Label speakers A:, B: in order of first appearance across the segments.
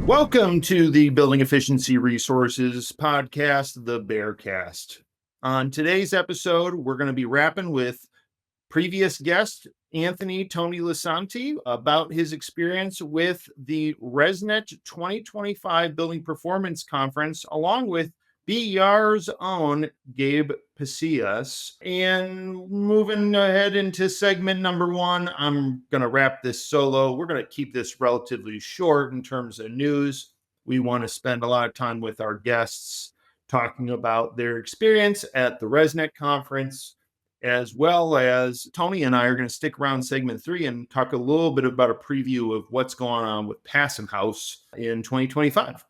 A: Welcome to the Building Efficiency Resources podcast, the BERcast. On today's episode, we're going to be wrapping with previous guest, Tony Lisanti, about his experience with the RESNET 2025 Building Performance Conference, along with BER's own Gabe Pasillas. And moving ahead into segment number one, I'm going to wrap this solo. We're going to keep this relatively short in terms of news. We want to spend a lot of time with our guests talking about their experience at the RESNET conference, as well as Tony and I are going to stick around segment 3 and talk a little bit about a preview of what's going on with Pasillas in 2025.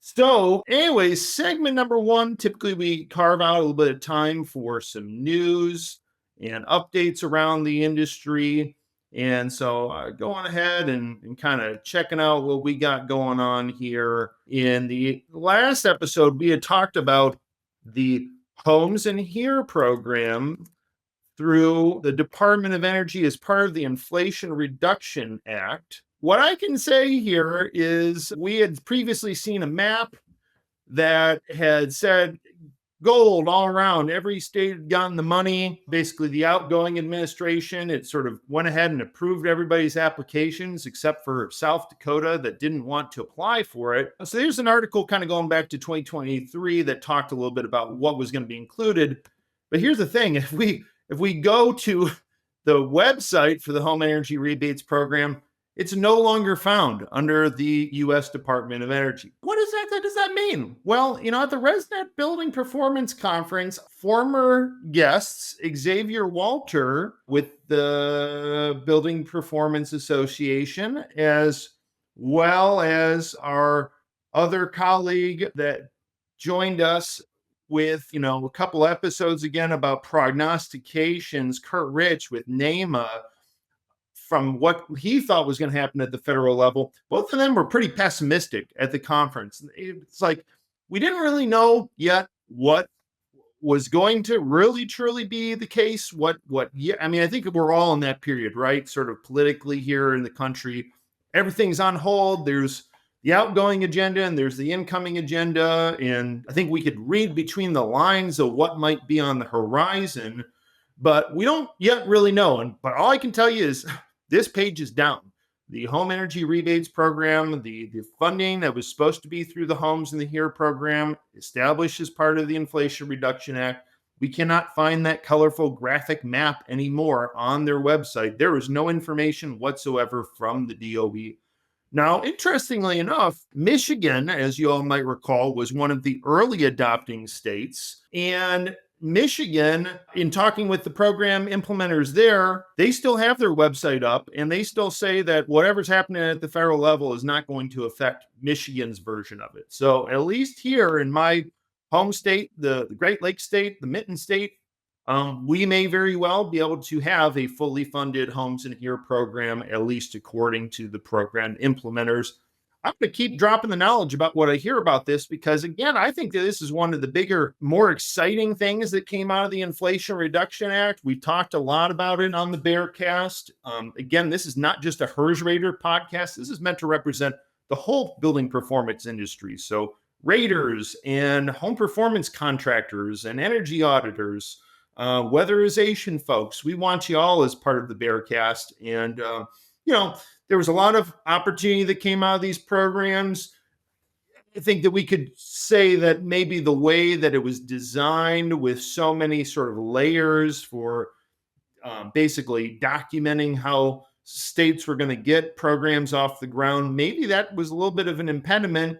A: So anyways, segment number 1, typically we carve out a little bit of time for some news and updates around the industry. And so going ahead and kind of checking out what we got going on here. In the last episode, we had talked about the Homes and Here program through the Department of Energy as part of the Inflation Reduction Act. What I can say here is we had previously seen a map that had said gold all around. Every state had gotten the money. Basically, the outgoing administration, it sort of went ahead and approved everybody's applications except for South Dakota that didn't want to apply for it. So there's an article kind of going back to 2023 that talked a little bit about what was going to be included. But here's the thing. If we go to the website for the Home Energy Rebates Program, it's no longer found under the U.S. Department of Energy. What does that mean? Well, at the RESNET Building Performance Conference, former guests, Xavier Walter with the Building Performance Association, as well as our other colleague that joined us with, a couple episodes again about prognostications, Kurt Rich with NEMA, from what he thought was going to happen at the federal level. Both of them were pretty pessimistic at the conference. It's like we didn't really know yet what was going to really truly be the case. I think we're all in that period, right? Sort of politically here in the country, everything's on hold. There's the outgoing agenda and there's the incoming agenda. And I think we could read between the lines of what might be on the horizon, but we don't yet really know. But all I can tell you is this page is down. The Home Energy Rebates Program, the funding that was supposed to be through the Homes and the Here program, established as part of the Inflation Reduction Act. We cannot find that colorful graphic map anymore on their website. There is no information whatsoever from the DOE. Now, interestingly enough, Michigan, as you all might recall, was one of the early adopting states. And Michigan, in talking with the program implementers there, they still have their website up and they still say that whatever's happening at the federal level is not going to affect Michigan's version of it. So at least here in my home state, the Great Lakes state, the Mitten state, we may very well be able to have a fully funded Homes and Here program, at least according to the program implementers. I'm going to keep dropping the knowledge about what I hear about this because, again, I think that this is one of the bigger, more exciting things that came out of the Inflation Reduction Act. We talked a lot about it on the BERcast. Again, this is not just a HERS Rater podcast. This is meant to represent the whole building performance industry. So raters and home performance contractors and energy auditors, weatherization folks, we want you all as part of the BERcast. And, there was a lot of opportunity that came out of these programs. I think that we could say that maybe the way that it was designed with so many sort of layers for basically documenting how states were going to get programs off the ground, maybe that was a little bit of an impediment.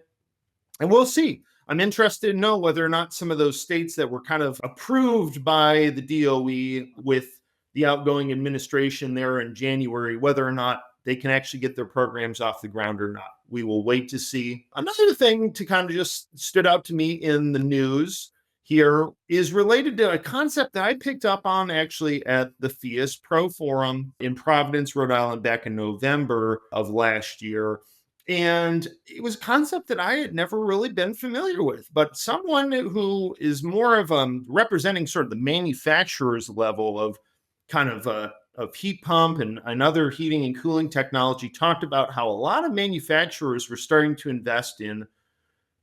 A: And we'll see. I'm interested to know whether or not some of those states that were kind of approved by the DOE with the outgoing administration there in January, whether or not they can actually get their programs off the ground or not. We will wait to see. Another thing to kind of just stood out to me in the news here is related to a concept that I picked up on actually at the Phius Pro Forum in Providence, Rhode Island back in November of last year. And it was a concept that I had never really been familiar with, but someone who is more of representing sort of the manufacturer's level of kind of of heat pump and other heating and cooling technology talked about how a lot of manufacturers were starting to invest in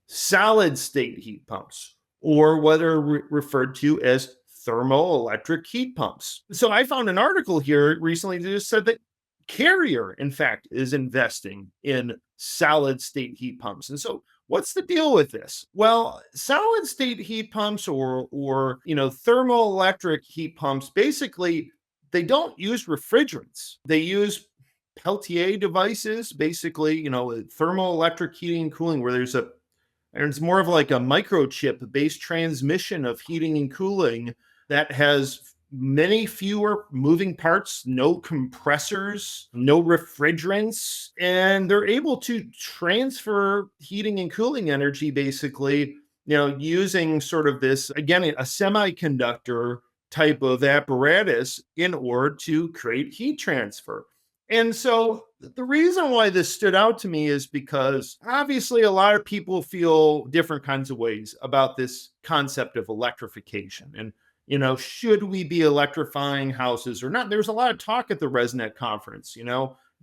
A: solid state heat pumps, or what are referred to as thermoelectric heat pumps. So I found an article here recently that just said that Carrier, in fact, is investing in solid state heat pumps. And so what's the deal with this? Well, solid state heat pumps or thermoelectric heat pumps, basically they don't use refrigerants. They use Peltier devices, basically, thermoelectric heating and cooling, where it's more of like a microchip based transmission of heating and cooling that has many fewer moving parts, no compressors, no refrigerants, and they're able to transfer heating and cooling energy basically, using sort of this, again, a semiconductor type of apparatus in order to create heat transfer. And so the reason why this stood out to me is because obviously a lot of people feel different kinds of ways about this concept of electrification. And, should we be electrifying houses or not? There's a lot of talk at the RESNET conference,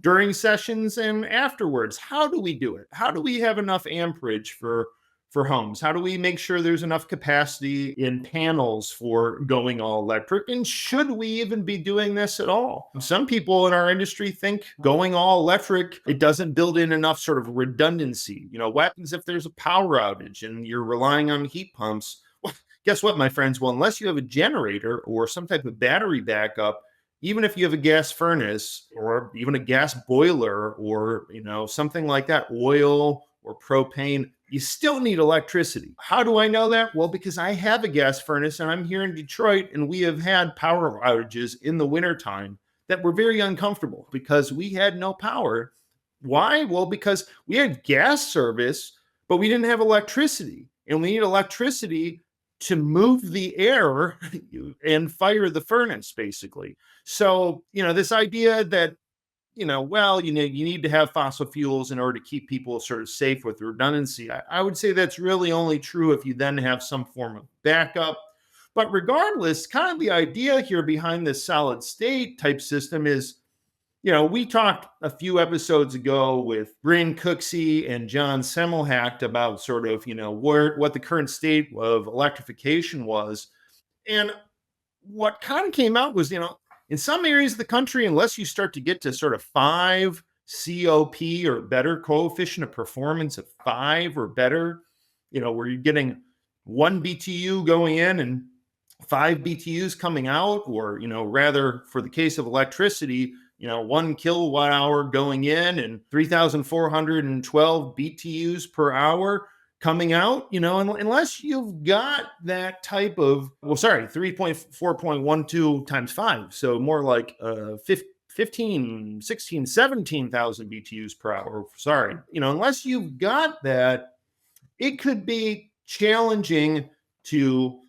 A: during sessions and afterwards. How do we do it? How do we have enough amperage for homes? How do we make sure there's enough capacity in panels for going all electric? And should we even be doing this at all? Some people in our industry think going all electric, it doesn't build in enough sort of redundancy. What happens if there's a power outage and you're relying on heat pumps? Well, guess what, my friends? Well, unless you have a generator or some type of battery backup, even if you have a gas furnace or even a gas boiler or, something like that, oil or propane, you still need electricity. How do I know that? Well, because I have a gas furnace and I'm here in Detroit, and we have had power outages in the wintertime that were very uncomfortable because we had no power. Why? Well, because we had gas service, but we didn't have electricity. And we need electricity to move the air and fire the furnace, basically. So, this idea that you need to have fossil fuels in order to keep people sort of safe with redundancy. I would say that's really only true if you then have some form of backup. But regardless, kind of the idea here behind this solid state type system is, we talked a few episodes ago with Brian Cooksey and John Semmelhacht about sort of, what the current state of electrification was. And what kind of came out was, in some areas of the country, unless you start to get to sort of 5 COP or better, coefficient of performance of 5 or better, where you're getting 1 BTU going in and 5 BTUs coming out, or, rather for the case of electricity, 1 kilowatt hour going in and 3,412 BTUs per hour coming out, unless you've got that type of, 3.4.12 times 5. So more like 15, 16, 17,000 BTUs per hour. Unless you've got that, it could be challenging to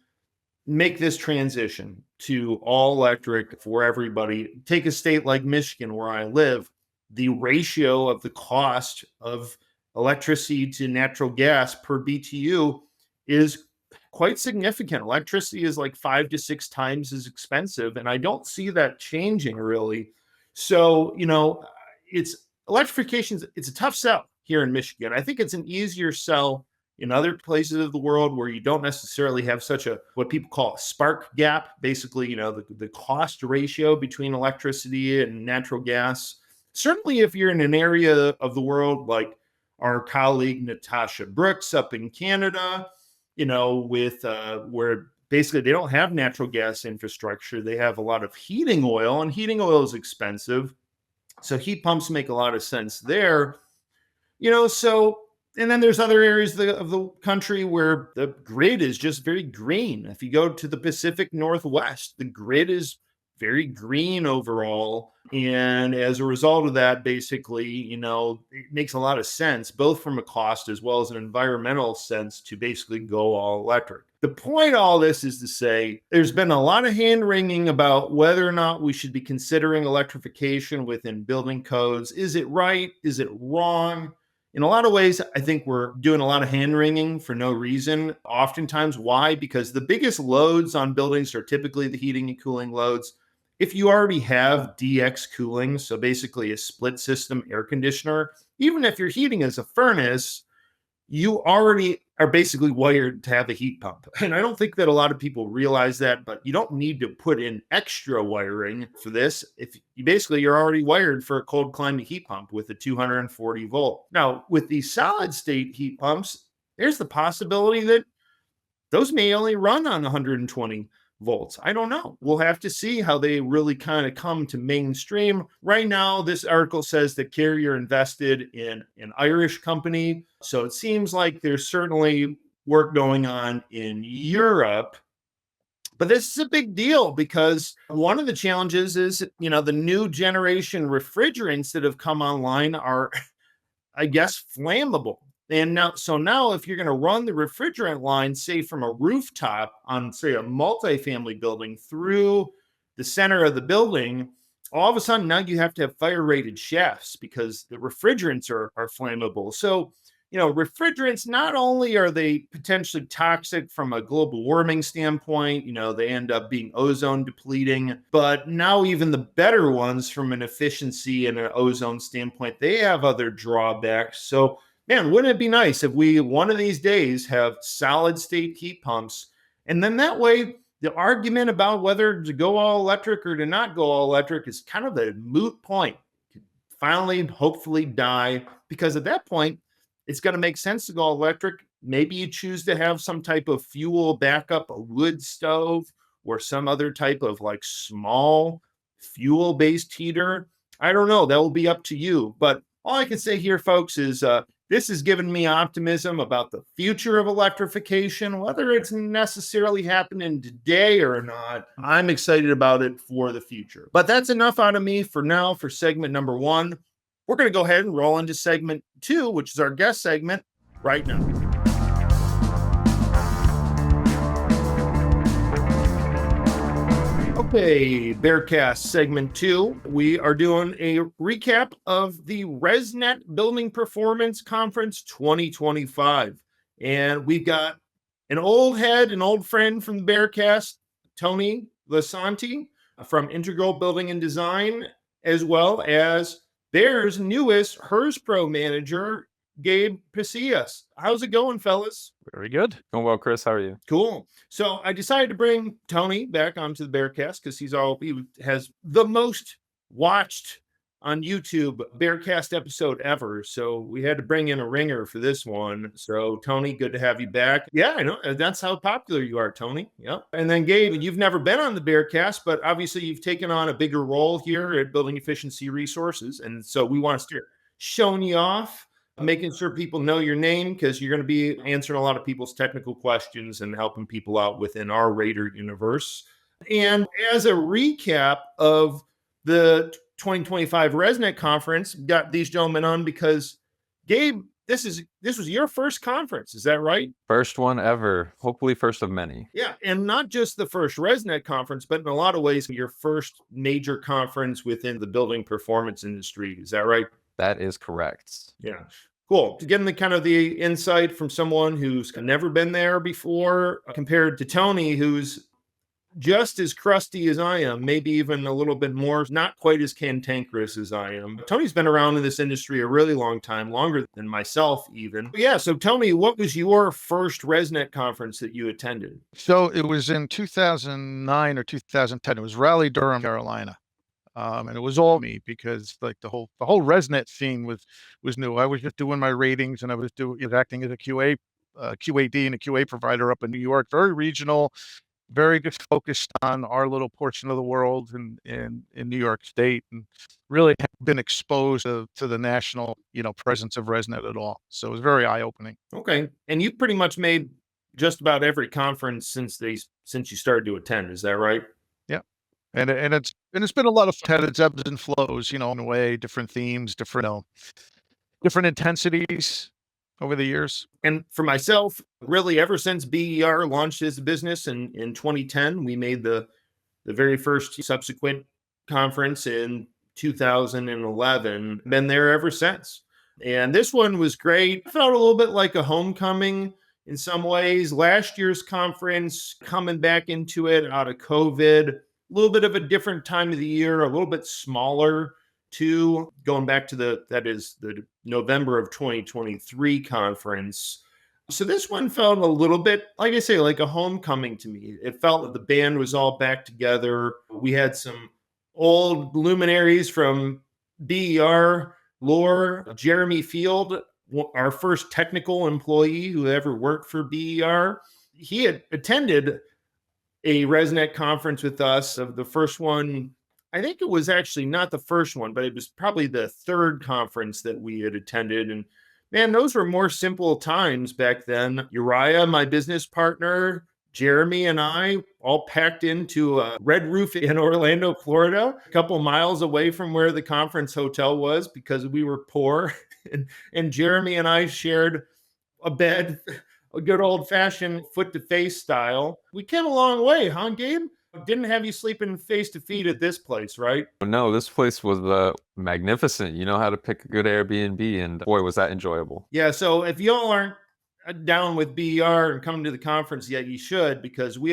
A: make this transition to all electric for everybody. Take a state like Michigan, where I live. The ratio of the cost of electricity to natural gas per BTU is quite significant. Electricity is like 5 to 6 times as expensive, and I don't see that changing really. So, electrification, it's a tough sell here in Michigan. I think it's an easier sell in other places of the world where you don't necessarily have such a, what people call a spark gap, basically, the cost ratio between electricity and natural gas. Certainly if you're in an area of the world like our colleague Natasha Brooks up in Canada, with where basically they don't have natural gas infrastructure. They have a lot of heating oil, and heating oil is expensive. So heat pumps make a lot of sense there. And then there's other areas of the country where the grid is just very green. If you go to the Pacific Northwest, the grid is very green overall. And as a result of that, basically, it makes a lot of sense, both from a cost as well as an environmental sense, to basically go all electric. The point of all this is to say there's been a lot of hand wringing about whether or not we should be considering electrification within building codes. Is it right? Is it wrong? In a lot of ways, I think we're doing a lot of hand wringing for no reason. Oftentimes, why? Because the biggest loads on buildings are typically the heating and cooling loads. if you already have DX cooling, so basically a split system air conditioner, even if your heating is a furnace, you already are basically wired to have a heat pump. And I don't think that a lot of people realize that, but you don't need to put in extra wiring for this. If you basically you're already wired for a cold climate heat pump with a 240 volt. Now, with these solid state heat pumps, there's the possibility that those may only run on 120 volts. I don't know. We'll have to see how they really kind of come to mainstream. Right now, this article says that Carrier invested in an Irish company. So it seems like there's certainly work going on in Europe. But this is a big deal because one of the challenges is, the new generation refrigerants that have come online are I guess, flammable. And now if you're going to run the refrigerant line, say from a rooftop on, say, a multifamily building through the center of the building, all of a sudden now you have to have fire rated shafts because the refrigerants are flammable. So, refrigerants, not only are they potentially toxic from a global warming standpoint, they end up being ozone depleting, but now even the better ones from an efficiency and an ozone standpoint, they have other drawbacks. So, man, wouldn't it be nice if we one of these days have solid state heat pumps? And then that way, the argument about whether to go all electric or to not go all electric is kind of a moot point. Finally, hopefully die, because at that point, it's going to make sense to go electric. Maybe you choose to have some type of fuel backup, a wood stove, or some other type of like small fuel-based heater. I don't know. That will be up to you. But all I can say here, folks, is this has given me optimism about the future of electrification, whether it's necessarily happening today or not. I'm excited about it for the future. But that's enough out of me for now for segment number 1. We're going to go ahead and roll into segment 2, which is our guest segment right now. Okay, BERcast segment 2. We are doing a recap of the RESNET Building Performance Conference 2025. And we've got an old head, an old friend from the BERcast, Tony Lisanti from Integral Building and Design, as well as Bear's newest HERS Pro manager, Gabe Pasillas. How's it going, fellas?
B: Very good. Going well, Chris. How are you?
A: Cool. So I decided to bring Tony back onto the BERcast because he has the most watched on YouTube BERcast episode ever. So we had to bring in a ringer for this one. So Tony, good to have you back. Yeah, I know. That's how popular you are, Tony. Yep. And then Gabe, you've never been on the BERcast, but obviously you've taken on a bigger role here at Building Efficiency Resources. And so we want to start showing you off, making sure people know your name, because you're going to be answering a lot of people's technical questions and helping people out within our Raider universe. And as a recap of the 2025 RESNET Conference, got these gentlemen on because, Gabe, this was your first conference, is that right?
B: First one ever, hopefully first of many.
A: Yeah, and not just the first RESNET conference, but in a lot of ways, your first major conference within the building performance industry, is that right?
B: That is correct.
A: Yeah. Cool. Getting the insight from someone who's never been there before, compared to Tony, who's just as crusty as I am, maybe even a little bit more, not quite as cantankerous as I am. Tony's been around in this industry a really long time, longer than myself even. But yeah, so tell me, what was your first RESNET conference that you attended?
C: So it was in 2009 or 2010. It was Raleigh, Durham, Carolina. And it was all me, because like the whole RESNET scene was new. I was just doing my ratings, and I was acting as a QA, QAD and a QA provider up in New York, very regional, very just focused on our little portion of the world in New York State, and really haven't been exposed to the national, presence of RESNET at all. So it was very eye-opening.
A: Okay. And you pretty much made just about every conference since you started to attend, is that right?
C: Yeah. And it's been a lot of fun. It's ebbs and flows, in a way, different themes, different intensities over the years.
A: And for myself, really, ever since BER launched as a business in 2010, we made the very first subsequent conference in 2011. Been there ever since. And this one was great. I felt a little bit like a homecoming in some ways. Last year's conference, coming back into it out of COVID, little bit of a different time of the year, a little bit smaller too, going back to the November of 2023 conference. So this one felt a little bit, like I say, like a homecoming to me. It felt that the band was all back together. We had some old luminaries from BER lore. Jeremy Field, our first technical employee who ever worked for BER, he had attended a RESNET conference with us. Of the first one, I think it was actually not the first one, but it was probably the third conference that we had attended. And man, those were more simple times back then. Uriah, my business partner, Jeremy, and I all packed into a Red Roof in Orlando, Florida, a couple miles away from where the conference hotel was because we were poor. And Jeremy and I shared a bed, a good old fashioned foot to face style. We came a long way, huh, Gabe? Didn't have you sleeping face to feet at this place, right?
B: No, this place was magnificent. You know how to pick a good Airbnb, and boy, was that enjoyable.
A: Yeah, so if y'all aren't down with BER and coming to the conference yet, you should, because we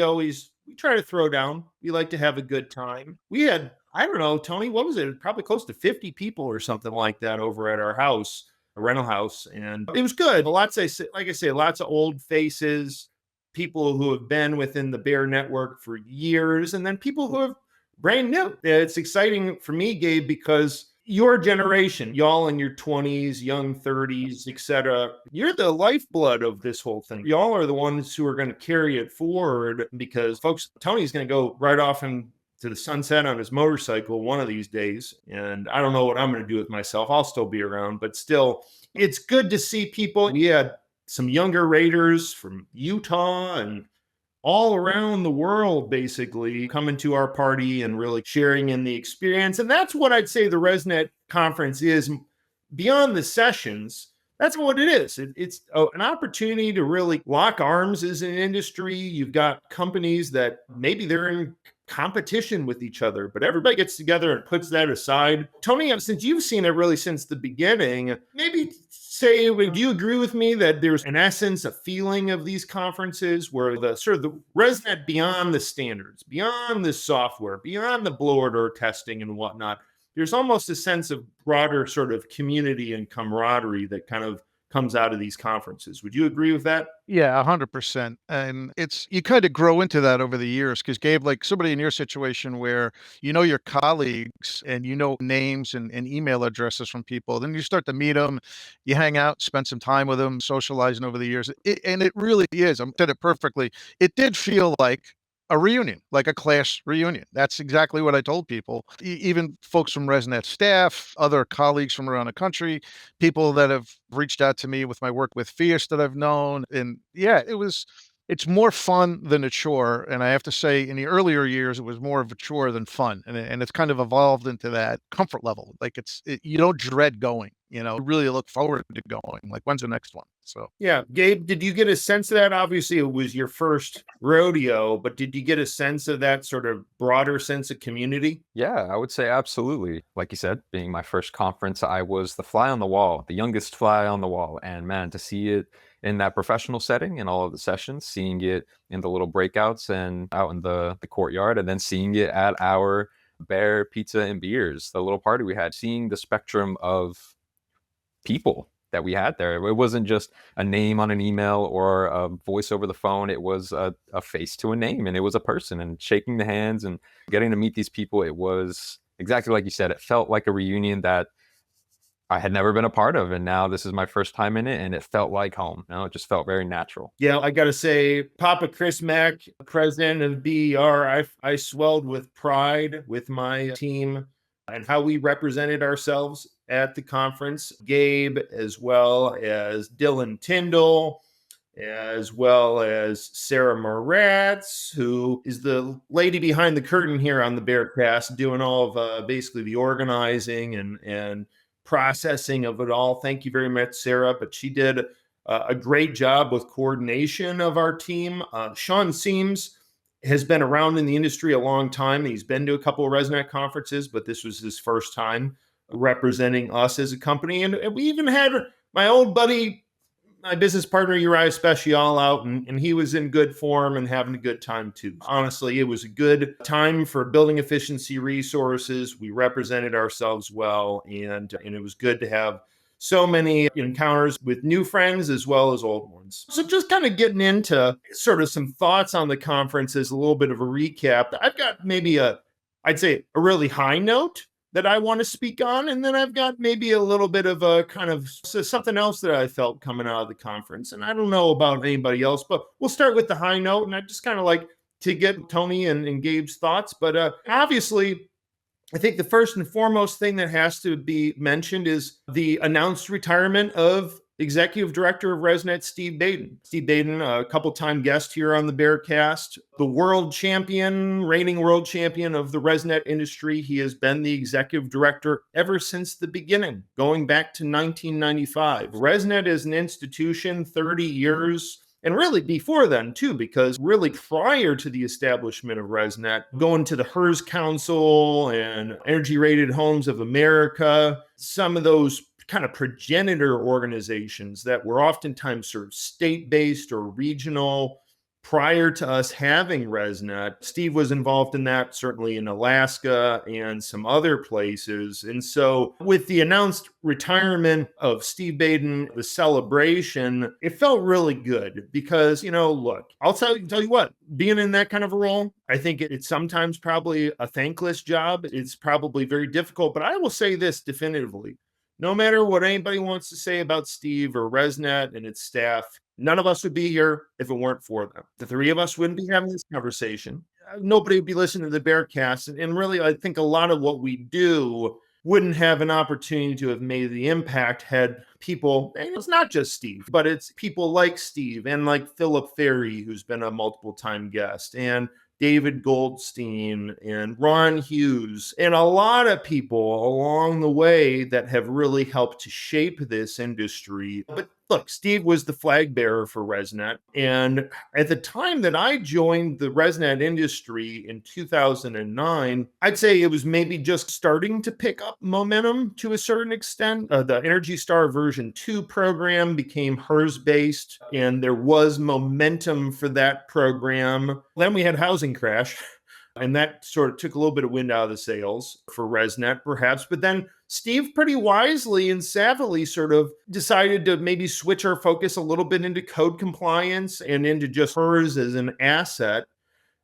A: try to throw down. We like to have a good time. We had, I don't know, Tony, what was it? Probably close to 50 people or something like that over at our house, a rental house. And it was good. Like I say, lots of old faces, people who have been within the Bear network for years, and then people who have brand new. It's exciting for me, Gabe, because your generation, y'all in your 20s, young 30s, etc., you're the lifeblood of this whole thing. Y'all are the ones who are going to carry it forward because folks, Tony's going to go right off into the sunset on his motorcycle one of these days. And I don't know what I'm going to do with myself. I'll still be around, but still, it's good to see people. We had some younger Raiders from Utah and all around the world, basically, coming to our party and really sharing in the experience. And that's what I'd say the RESNET conference is beyond the sessions. That's what it is. It's an opportunity to really lock arms as an industry. You've got companies that maybe they're in competition with each other, but everybody gets together and puts that aside. Tony, since you've seen it really since the beginning, maybe say, do you agree with me that there's an essence, a feeling of these conferences where the sort of the RESNET beyond the standards, beyond the software, beyond the blower door testing and whatnot, there's almost a sense of broader sort of community and camaraderie that kind of comes out of these conferences. Would you agree with that?
C: Yeah, 100%. And you kind of grow into that over the years because Gabe, like somebody in your situation where you know your colleagues and you know names and email addresses from people, then you start to meet them, you hang out, spend some time with them, socializing over the years. And it really is. I said it perfectly. It did feel like a reunion, like a class reunion. That's exactly what I told people. Even folks from ResNet staff, other colleagues from around the country, people that have reached out to me with my work with Phius that I've known. And yeah, it's more fun than a chore. And I have to say, in the earlier years, it was more of a chore than fun. And it's kind of evolved into that comfort level. Like you don't dread going, you really look forward to going. Like, when's the next one? So,
A: yeah. Gabe, did you get a sense of that? Obviously, it was your first rodeo, but did you get a sense of that sort of broader sense of community?
B: Yeah, I would say absolutely. Like you said, being my first conference, I was the fly on the wall, the youngest fly on the wall. And man, to see it in that professional setting in all of the sessions, seeing it in the little breakouts and out in the courtyard, and then seeing it at our Bear Pizza and Beers, the little party we had, seeing the spectrum of people that we had there. It wasn't just a name on an email or a voice over the phone. It was a face to a name, and it was a person, and shaking the hands and getting to meet these people. It was exactly like you said. It felt like a reunion that I had never been a part of, and now this is my first time in it, and it felt like home. It just felt very natural.
A: Yeah, I got to say, Papa Chris Mack, president of BER, I swelled with pride with my team and how we represented ourselves at the conference. Gabe, as well as Dylan Tyndall, as well as Sarah Moratz, who is the lady behind the curtain here on the BERcast, doing all of basically the organizing and processing of it all. Thank you very much, Sarah. But she did a great job with coordination of our team. Sean Seams has been around in the industry a long time. He's been to a couple of RESNET conferences, but this was his first time representing us as a company. And we even had my old buddy, my business partner Uriah Special out, and he was in good form and having a good time too. Honestly, it was a good time for building efficiency resources. We represented ourselves well, and it was good to have so many encounters with new friends as well as old ones. So just kind of getting into sort of some thoughts on the conference as a little bit of a recap. I've got maybe I'd say a really high note that I want to speak on. And then I've got maybe a little bit of a kind of something else that I felt coming out of the conference. And I don't know about anybody else, but we'll start with the high note. And I just kind of like to get Tony and Gabe's thoughts. But obviously, I think the first and foremost thing that has to be mentioned is the announced retirement of Executive Director of RESNET, Steve Baden. Steve Baden, a couple-time guest here on the BERcast, the reigning world champion of the RESNET industry. He has been the Executive Director ever since the beginning, going back to 1995. RESNET is an institution, 30 years, and really before then too, because really prior to the establishment of RESNET, going to the HERS Council and Energy Rated Homes of America, some of those kind of progenitor organizations that were oftentimes sort of state-based or regional prior to us having RESNET. Steve was involved in that, certainly in Alaska and some other places. And so with the announced retirement of Steve Baden, the celebration, it felt really good because, look, I'll tell you what, being in that kind of a role, I think it's sometimes probably a thankless job. It's probably very difficult, but I will say this definitively. No matter what anybody wants to say about Steve or RESNET and its staff, none of us would be here if it weren't for them. The three of us wouldn't be having this conversation. Nobody would be listening to the BERcast. And really, I think a lot of what we do wouldn't have an opportunity to have made the impact had people, and it's not just Steve, but it's people like Steve and like Philip Ferry, who's been a multiple time guest, and David Goldstein and Ron Hughes, and a lot of people along the way that have really helped to shape this industry. But look, Steve was the flag bearer for RESNET. And at the time that I joined the RESNET industry in 2009, I'd say it was maybe just starting to pick up momentum to a certain extent. The Energy Star version 2 program became HERS based, and there was momentum for that program. Then we had housing crash. And that sort of took a little bit of wind out of the sails for RESNET, perhaps. But then Steve pretty wisely and savvily sort of decided to maybe switch our focus a little bit into code compliance and into just HERS as an asset.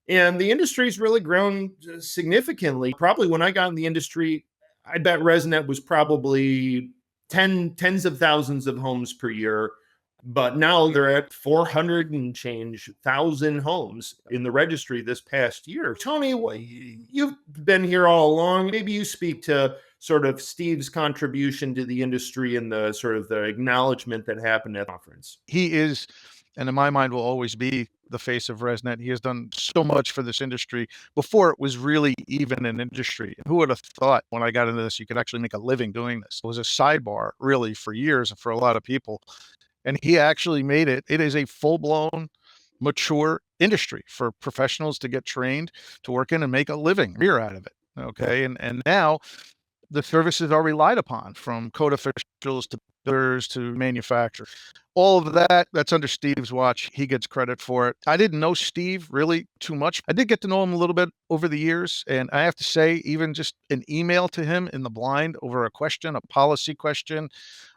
A: And the industry's really grown significantly. Probably when I got in the industry, I bet RESNET was probably tens of thousands of homes per year. But now they're at 400 and change thousand homes in the registry this past year. Tony, you've been here all along. Maybe you speak to sort of Steve's contribution to the industry and the sort of the acknowledgement that happened at the conference.
C: He is, and in my mind will always be, the face of RESNET. He has done so much for this industry before it was really even an industry. Who would have thought when I got into this, you could actually make a living doing this? It was a sidebar really for years for a lot of people. And he actually made it. It is a full-blown, mature industry for professionals to get trained to work in and make a living career out of it. Okay. And now the services are relied upon, from code officials to builders to manufacturers. All of that's under Steve's watch. He gets credit for it. I didn't know Steve really too much. I did get to know him a little bit over the years. And I have to say, even just an email to him in the blind over a question, a policy question,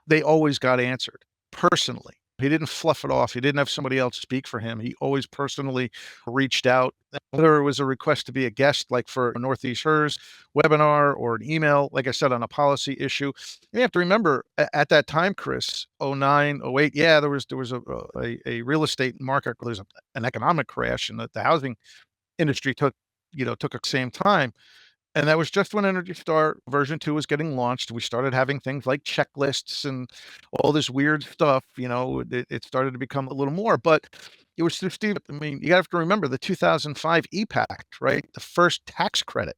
C: they always got answered personally. He didn't fluff it off. He didn't have somebody else speak for him. He always personally reached out, whether it was a request to be a guest, like for a Northeast HERS webinar, or an email, like I said, on a policy issue. You have to remember at that time, Chris, 09, 08, yeah, there was a real estate market, there's an economic crash, and the housing industry took the same time. And that was just when Energy Star version 2 was getting launched. We started having things like checklists and all this weird stuff. It started to become a little more, but it was through Steve. I mean, you have to remember the 2005 EPACT, right? The first tax credit,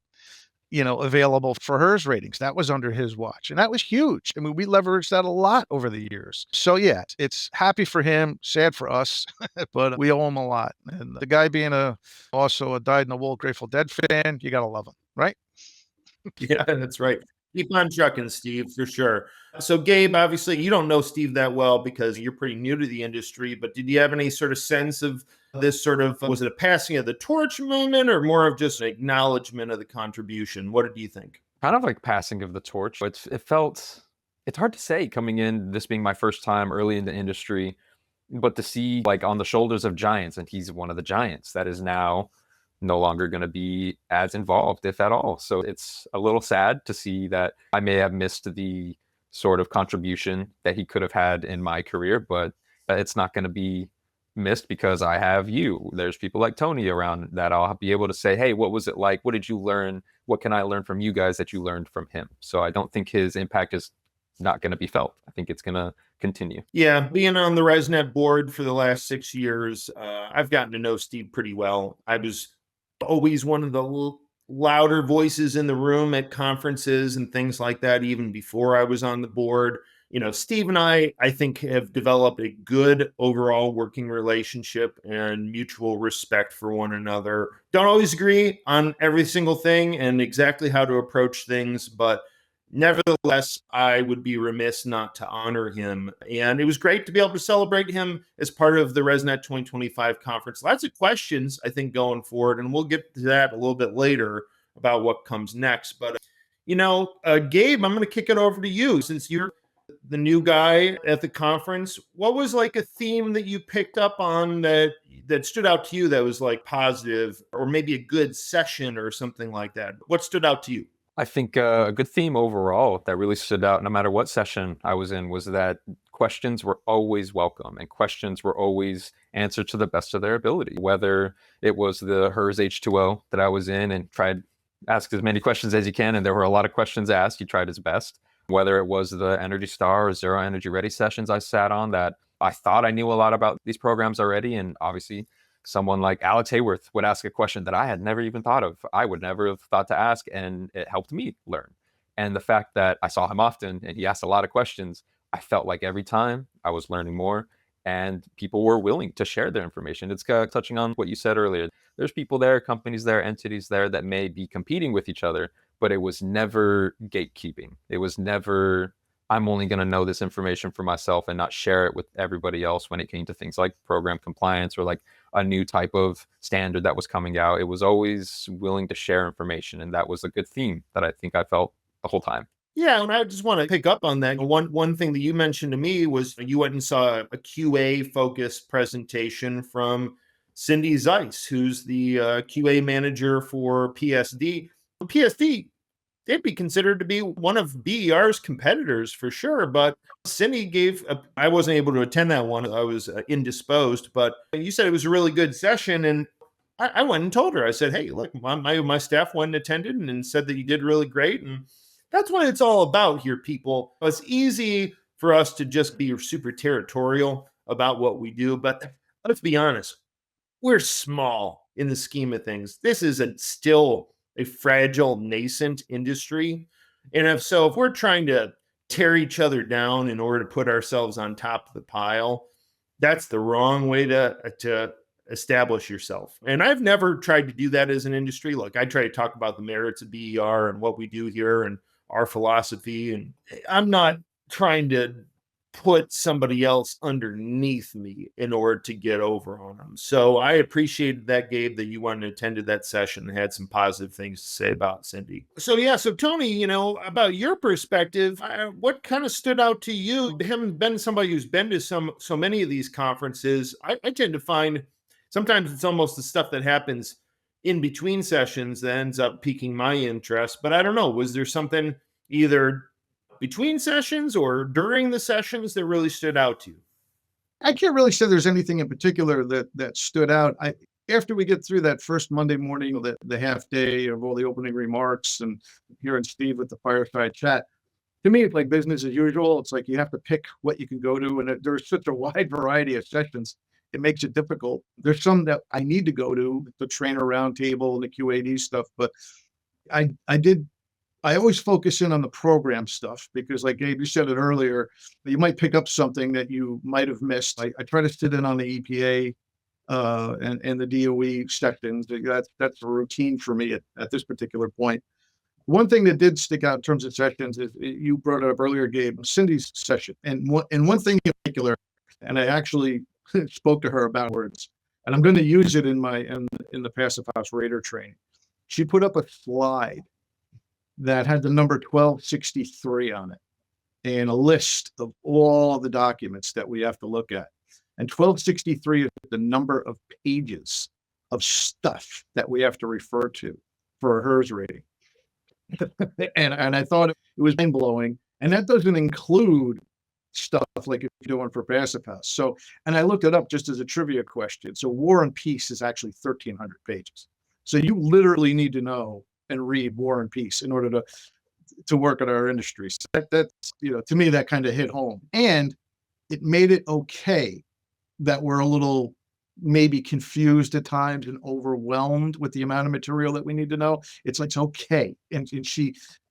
C: available for HERS ratings. That was under his watch. And that was huge. I mean, we leveraged that a lot over the years. So yeah, it's happy for him, sad for us, but we owe him a lot. And the guy being also a dyed-in-the-wool Grateful Dead fan, you got to love him, right?
A: Yeah, that's right. Keep on trucking, Steve, for sure. So, Gabe, obviously, you don't know Steve that well because you're pretty new to the industry, but did you have any sort of sense of this sort of, was it a passing of the torch moment or more of just an acknowledgement of the contribution? What did you think?
B: Kind of like passing of the torch. It's hard to say coming in, this being my first time early in the industry, but to see like on the shoulders of giants, and he's one of the giants that is now no longer going to be as involved, if at all. So it's a little sad to see that I may have missed the sort of contribution that he could have had in my career, but it's not going to be missed because I have you. There's people like Tony around that I'll be able to say, hey, what was it like? What did you learn? What can I learn from you guys that you learned from him? So I don't think his impact is not going to be felt. I think it's going to continue.
A: Yeah, being on the RESNET board for the last 6 years, I've gotten to know Steve pretty well. I was always one of the louder voices in the room at conferences and things like that, even before I was on the board. Steve and I think, have developed a good overall working relationship and mutual respect for one another. Don't always agree on every single thing and exactly how to approach things, but nevertheless, I would be remiss not to honor him. And it was great to be able to celebrate him as part of the RESNET 2025 conference. Lots of questions, I think, going forward, and we'll get to that a little bit later about what comes next. But, Gabe, I'm going to kick it over to you since you're the new guy at the conference. What was like a theme that you picked up on that stood out to you that was like positive, or maybe a good session or something like that? What stood out to you?
B: I think a good theme overall that really stood out, no matter what session I was in, was that questions were always welcome and questions were always answered to the best of their ability. Whether it was the HERS H2O that I was in and tried ask as many questions as you can, and there were a lot of questions asked, he tried his best. Whether it was the Energy Star or Zero Energy Ready sessions I sat on, that I thought I knew a lot about these programs already, and obviously someone like Alex Hayworth would ask a question that I had never even thought of. I would never have thought to ask, and it helped me learn. And the fact that I saw him often and he asked a lot of questions, I felt like every time I was learning more and people were willing to share their information. It's touching on what you said earlier. There's people there, companies there, entities there that may be competing with each other, but it was never gatekeeping. It was never, I'm only going to know this information for myself and not share it with everybody else when it came to things like program compliance or like a new type of standard that was coming out. It was always willing to share information. And that was a good theme that I think I felt the whole time.
A: Yeah, and I just want to pick up on that. One thing that you mentioned to me was you went and saw a QA focused presentation from Cindy Zeiss, who's the QA manager for PSD. PSD, they'd be considered to be one of BER's competitors for sure. But Cindy I wasn't able to attend that one. I was indisposed, but you said it was a really good session. And I went and told her, I said, hey, look, my staff went and attended and said that you did really great. And that's what it's all about here, people. It's easy for us to just be super territorial about what we do. But let's be honest, we're small in the scheme of things. This is still a fragile, nascent industry. And if we're trying to tear each other down in order to put ourselves on top of the pile, that's the wrong way to establish yourself. And I've never tried to do that as an industry. Look, I try to talk about the merits of BER and what we do here and our philosophy. And I'm not trying to put somebody else underneath me in order to get over on them. So I appreciated that, Gabe, that you went and attended that session and had some positive things to say about Cindy. So Tony, about your perspective, what kind of stood out to you? Having been somebody who's been to so many of these conferences, I tend to find sometimes it's almost the stuff that happens in between sessions that ends up piquing my interest. But I don't know, was there something either between sessions or during the sessions that really stood out to you?
C: I can't really say there's anything in particular that stood out. After we get through that first Monday morning, the half day of all the opening remarks and hearing Steve with the fireside chat, to me, it's like business as usual. It's like you have to pick what you can go to, and there's such a wide variety of sessions. It makes it difficult. There's some that I need to go to, the trainer roundtable and the QAD stuff, but I always focus in on the program stuff because, like Gabe, you said it earlier, you might pick up something that you might have missed. I try to sit in on the EPA and the DOE sections. That's a routine for me at this particular point. One thing that did stick out in terms of sessions is you brought it up earlier, Gabe, Cindy's session. And one thing in particular, and I actually spoke to her about words, and I'm going to use it in the Passive House Raider training. She put up a slide that had the number 1263 on it and a list of all the documents that we have to look at. And 1263 is the number of pages of stuff that we have to refer to for a HERS rating. and I thought it was mind blowing. And that doesn't include stuff like if you're doing for Passive House. So, and I looked it up just as a trivia question. So War and Peace is actually 1,300 pages. So you literally need to know and read War and Peace in order to work at our industry. So that's, to me, that kind of hit home. And it made it okay that we're a little maybe confused at times and overwhelmed with the amount of material that we need to know. It's okay. And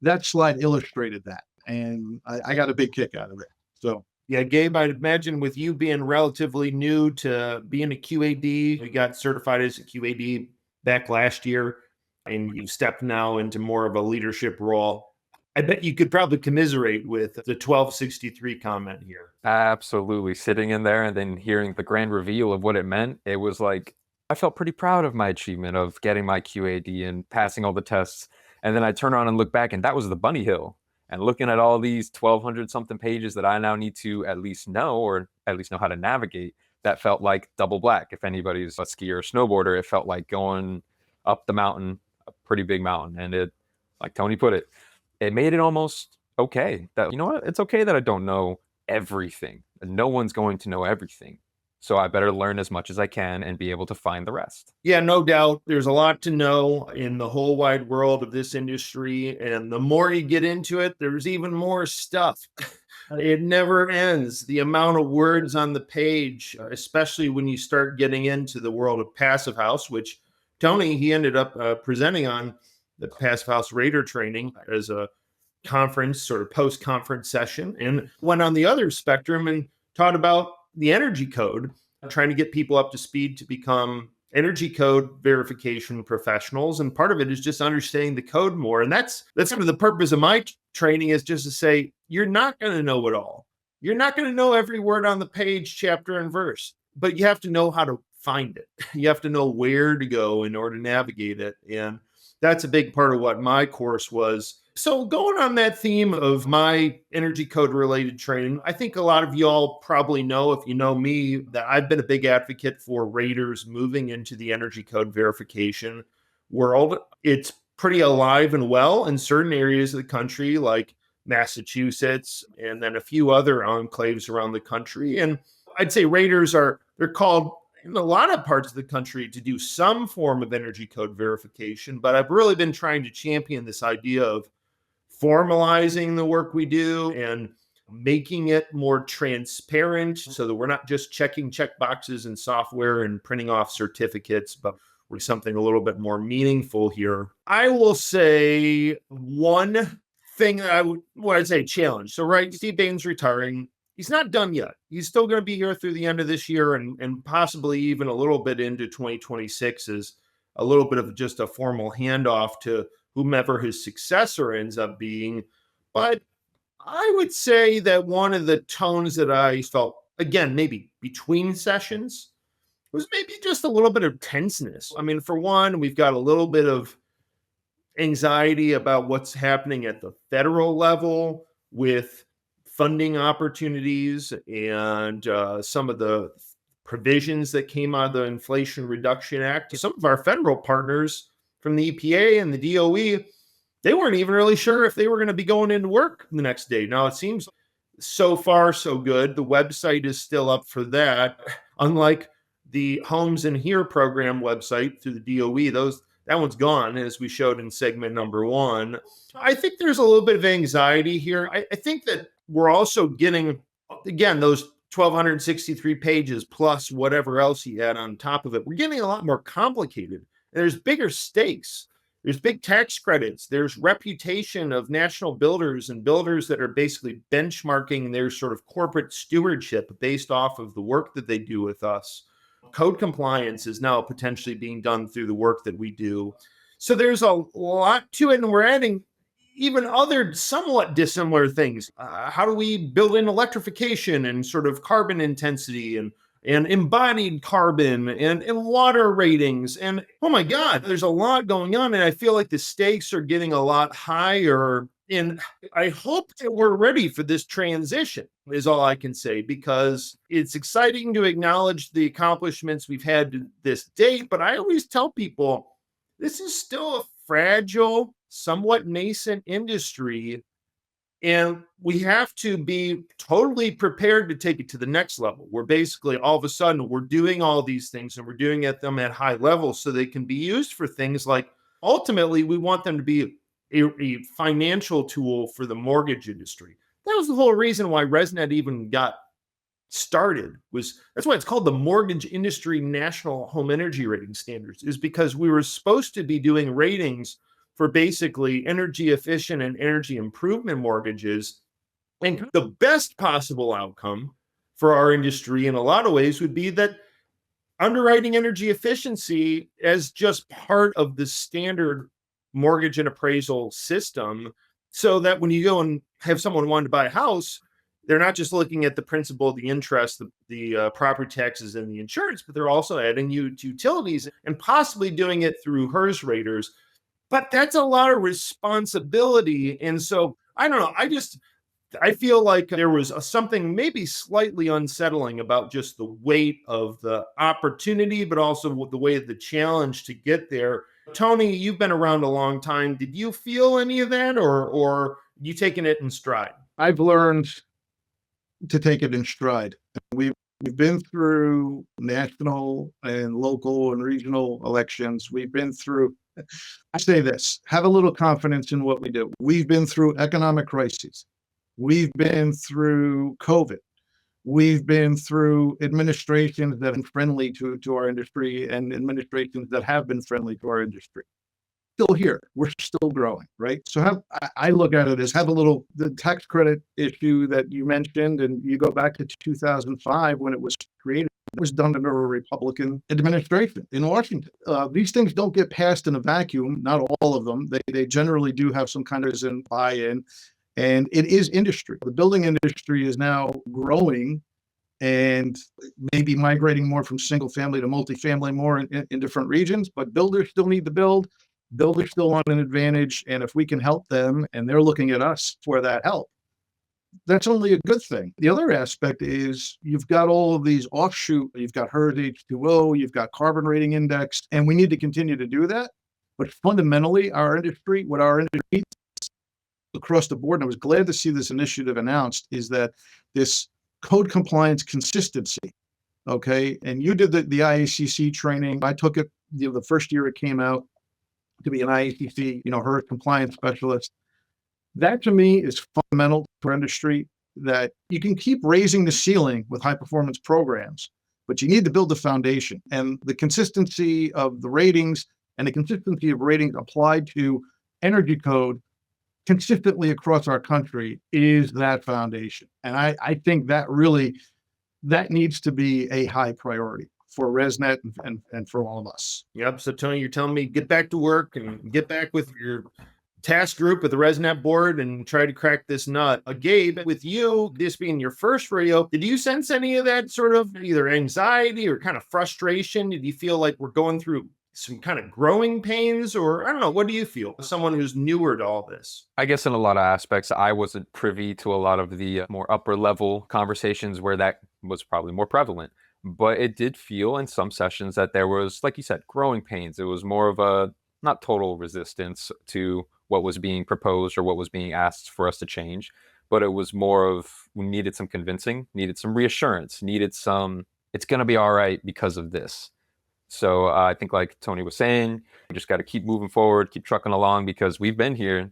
C: that slide illustrated that. And I got a big kick out of it. So
A: yeah, Gabe, I'd imagine with you being relatively new to being a QAD, you got certified as a QAD back last year, and you've stepped now into more of a leadership role. I bet you could probably commiserate with the 1263 comment here.
B: Absolutely. Sitting in there and then hearing the grand reveal of what it meant, it was like, I felt pretty proud of my achievement of getting my QAD and passing all the tests. And then I turn around and look back, and that was the bunny hill. And looking at all these 1,200 something pages that I now need to at least know, or at least know how to navigate, that felt like double black. If anybody's a skier or snowboarder, it felt like going up the mountain, a pretty big mountain. And it, like Tony put it, it made it almost okay that, you know what, it's okay that I don't know everything. No one's going to know everything. So I better learn as much as I can and be able to find the rest.
A: Yeah, no doubt. There's a lot to know in the whole wide world of this industry. And the more you get into it, there's even more stuff. It never ends. The amount of words on the page, especially when you start getting into the world of Passive House, which Tony, he ended up presenting on the Passive House Raider training as a conference, sort of post-conference session, and went on the other spectrum and taught about the energy code, trying to get people up to speed to become energy code verification professionals. And part of it is just understanding the code more. And that's kind of the purpose of my training, is just to say, you're not going to know it all. You're not going to know every word on the page, chapter and verse, but you have to know how to find it. You have to know where to go in order to navigate it. And that's a big part of what my course was. So going on that theme of my energy code related training, I think a lot of y'all probably know, if you know me, that I've been a big advocate for raiders moving into the energy code verification world. It's pretty alive and well in certain areas of the country, like Massachusetts, and then a few other enclaves around the country. And I'd say raiders they're called in a lot of parts of the country to do some form of energy code verification, but I've really been trying to champion this idea of formalizing the work we do and making it more transparent so that we're not just checking check boxes in software and printing off certificates, but we're something a little bit more meaningful here. I will say one thing that I'd say challenge. So, right, Steve Bain's retiring. He's not done yet. He's still going to be here through the end of this year and possibly even a little bit into 2026 as a little bit of just a formal handoff to whomever his successor ends up being. But I would say that one of the tones that I felt, again, maybe between sessions, was maybe just a little bit of tenseness. I mean, for one, we've got a little bit of anxiety about what's happening at the federal level with funding opportunities and some of the provisions that came out of the Inflation Reduction Act. Some of our federal partners from the EPA and the DOE, they weren't even really sure if they were going to be going into work the next day. Now, it seems so far so good. The website is still up for that. Unlike the Homes and Here program website through the DOE, that one's gone, as we showed in segment number 1. I think there's a little bit of anxiety here. I think that we're also getting, again, those 1,263 pages plus whatever else you add on top of it. We're getting a lot more complicated. There's bigger stakes. There's big tax credits. There's reputation of national builders and builders that are basically benchmarking their sort of corporate stewardship based off of the work that they do with us. Code compliance is now potentially being done through the work that we do. So there's a lot to it, and we're adding even other somewhat dissimilar things. How do we build in electrification and sort of carbon intensity and embodied carbon and water ratings? And oh my God, there's a lot going on. And I feel like the stakes are getting a lot higher. And I hope that we're ready for this transition, is all I can say, because it's exciting to acknowledge the accomplishments we've had to this date. But I always tell people this is still a fragile, somewhat nascent industry. And we have to be totally prepared to take it to the next level, where basically all of a sudden we're doing all these things and we're doing them at high levels so they can be used for things like, ultimately, we want them to be a financial tool for the mortgage industry. That was the whole reason why RESNET even got started. That's why it's called the Mortgage Industry National Home Energy Rating Standards, is because we were supposed to be doing ratings for basically energy efficient and energy improvement mortgages. And the best possible outcome for our industry in a lot of ways would be that underwriting energy efficiency as just part of the standard mortgage and appraisal system, so that when you go and have someone want to buy a house, they're not just looking at the principal, the interest, the property taxes, and the insurance, but they're also adding utilities and possibly doing it through HERS raters. But that's a lot of responsibility. And so I don't know. I feel like there was something maybe slightly unsettling about just the weight of the opportunity, but also the weight of the challenge to get there. Tony, you've been around a long time. Did you feel any of that, or you taking it in stride?
C: I've learned to take it in stride. We've been through national and local and regional elections. We've been through, I say this, have a little confidence in what we do. We've been through economic crises. We've been through COVID. We've been through administrations that have been friendly to our industry and administrations that have been friendly to our industry. Still here. We're still growing, right? So I look at it as the tax credit issue that you mentioned, and you go back to 2005 when it was created. It was done under a Republican administration in Washington. These things don't get passed in a vacuum, not all of them. They generally do have some kind of buy-in, and it is industry. The building industry is now growing and maybe migrating more from single family to multifamily more in different regions, but builders still need to build. Builders still want an advantage, and if we can help them and they're looking at us for that help, that's only a good thing. The other aspect is you've got all of these offshoot, you've got HERS H2O, you've got carbon rating index, and we need to continue to do that. But fundamentally, our industry needs across the board, and I was glad to see this initiative announced, is that this code compliance consistency. Okay. And you did the IACC training. I took it the first year it came out to be an IACC, HERS compliance specialist. That to me is fundamental for industry, that you can keep raising the ceiling with high performance programs, but you need to build the foundation, and the consistency of the ratings and the consistency of ratings applied to energy code consistently across our country is that foundation. And I think that needs to be a high priority for RESNET and for all of us.
A: Yep. So Tony, you're telling me get back to work and get back with your task group with the RESNET board and try to crack this nut. Gabe, with you, this being your first radio, did you sense any of that sort of either anxiety or kind of frustration? Did you feel like we're going through some kind of growing pains, or I don't know, what do you feel? Someone who's newer to all this.
B: I guess in a lot of aspects, I wasn't privy to a lot of the more upper level conversations where that was probably more prevalent. But it did feel in some sessions that there was, like you said, growing pains. It was more of a not total resistance to what was being proposed or what was being asked for us to change, but it was more of we needed some convincing, needed some reassurance, needed some, it's going to be all right because of this. So I think like Tony was saying, we just got to keep moving forward, keep trucking along, because we've been here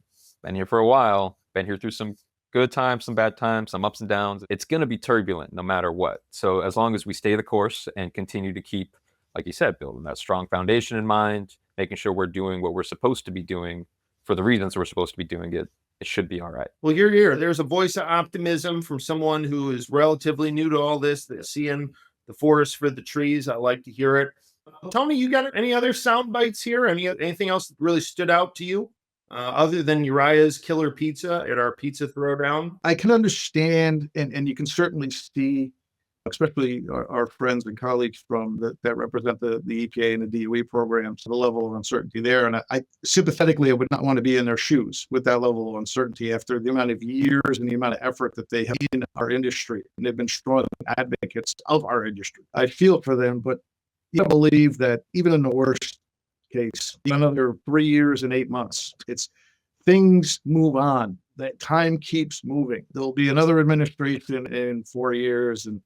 B: for a while, been here through some good times, some bad times, some ups and downs. It's going to be turbulent no matter what. So as long as we stay the course and continue to keep, like you said, building that strong foundation in mind, making sure we're doing what we're supposed to be doing for the reasons we're supposed to be doing it, it should be all right.
A: Well, you're here. There's a voice of optimism from someone who is relatively new to all this, seeing the forest for the trees. I like to hear it. Tony, you got any other sound bites here? Anything else that really stood out to you? other than Uriah's Killer Pizza at our Pizza Throwdown?
C: I can understand, and you can certainly see, especially our friends and colleagues that represent the EPA and the DOE programs, the level of uncertainty there. And I sympathetically, I would not want to be in their shoes with that level of uncertainty after the amount of years and the amount of effort that they have in our industry. And they've been strong advocates of our industry. I feel for them, but you believe that even in the worst case, another 3 years and 8 months, things move on. That time keeps moving. There'll be another administration in 4 years, and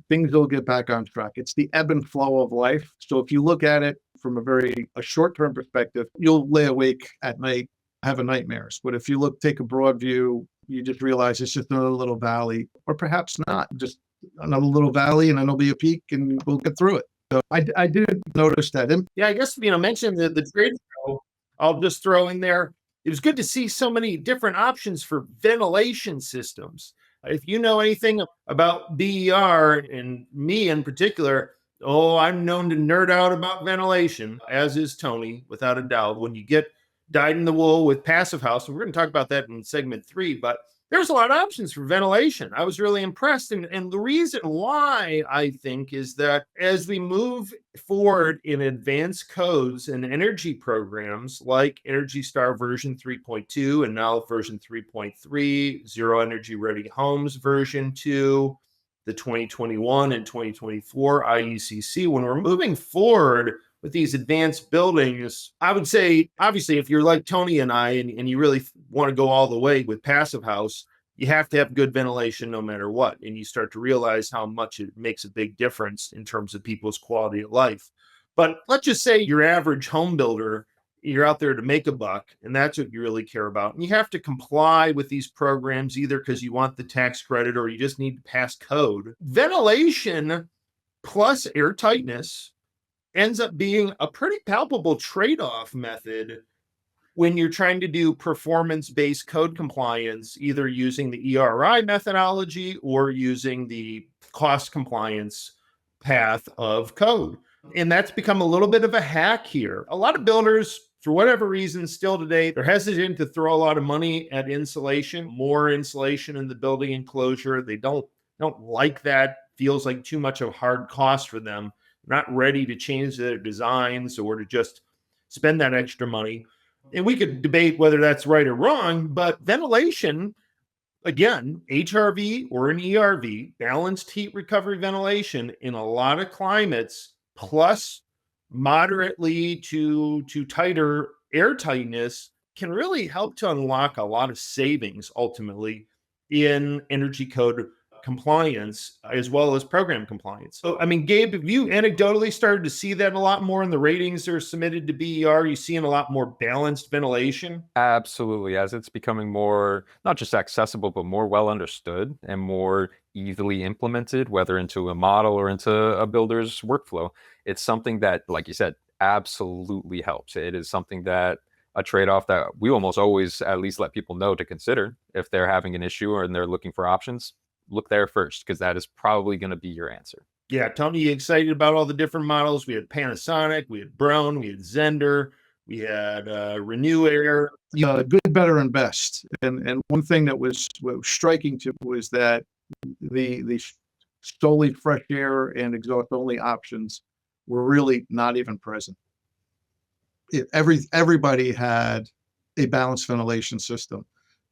C: things will get back on track. It's the ebb and flow of life. So if you look at it from a short-term perspective, you'll lay awake at night, having nightmares. But if you take a broad view, you just realize it's just another little valley, or perhaps not, just another little valley, and then there'll be a peak, and we'll get through it. So I did notice that.
A: Yeah, I guess, mentioning the trade show, I'll just throw in there, it was good to see so many different options for ventilation systems. If you know anything about BER, and me in particular, I'm known to nerd out about ventilation, as is Tony, without a doubt. When you get dyed in the wool with Passive House, and we're going to talk about that in segment 3, but there's a lot of options for ventilation. I was really impressed. And the reason why, I think, is that as we move forward in advanced codes and energy programs like Energy Star version 3.2 and now version 3.3, Zero Energy Ready Homes version 2, the 2021 and 2024 IECC, when we're moving forward with these advanced buildings, I would say, obviously, if you're like Tony and I, and you really want to go all the way with Passive House, you have to have good ventilation no matter what. And you start to realize how much it makes a big difference in terms of people's quality of life. But let's just say your average home builder, you're out there to make a buck, and that's what you really care about. And you have to comply with these programs either because you want the tax credit or you just need to pass code. Ventilation plus air tightness ends up being a pretty palpable trade-off method when you're trying to do performance-based code compliance, either using the ERI methodology or using the cost compliance path of code. And that's become a little bit of a hack here. A lot of builders, for whatever reason, still today, they're hesitant to throw a lot of money at insulation, more insulation in the building enclosure. They don't like that. Feels like too much of a hard cost for them. Not ready to change their designs or to just spend that extra money. And we could debate whether that's right or wrong, but ventilation, again, HRV or an ERV, balanced heat recovery ventilation in a lot of climates, plus moderately to tighter air tightness, can really help to unlock a lot of savings ultimately in energy code compliance as well as program compliance. So, Gabe, have you anecdotally started to see that a lot more in the ratings that are submitted to BER? You seeing a lot more balanced ventilation?
B: Absolutely. As it's becoming more, not just accessible, but more well understood and more easily implemented, whether into a model or into a builder's workflow, it's something that, like you said, absolutely helps. It is something that a trade-off that we almost always at least let people know to consider if they're having an issue or they're looking for options. Look there first, because that is probably going to be your answer.
A: Yeah, Tony, you excited about all the different models? We had Panasonic, we had Brown, we had Zender, we had Renew Air.
C: Good, better, and best. And one thing that was striking to was that the solely fresh air and exhaust only options were really not even present. Everybody had a balanced ventilation system.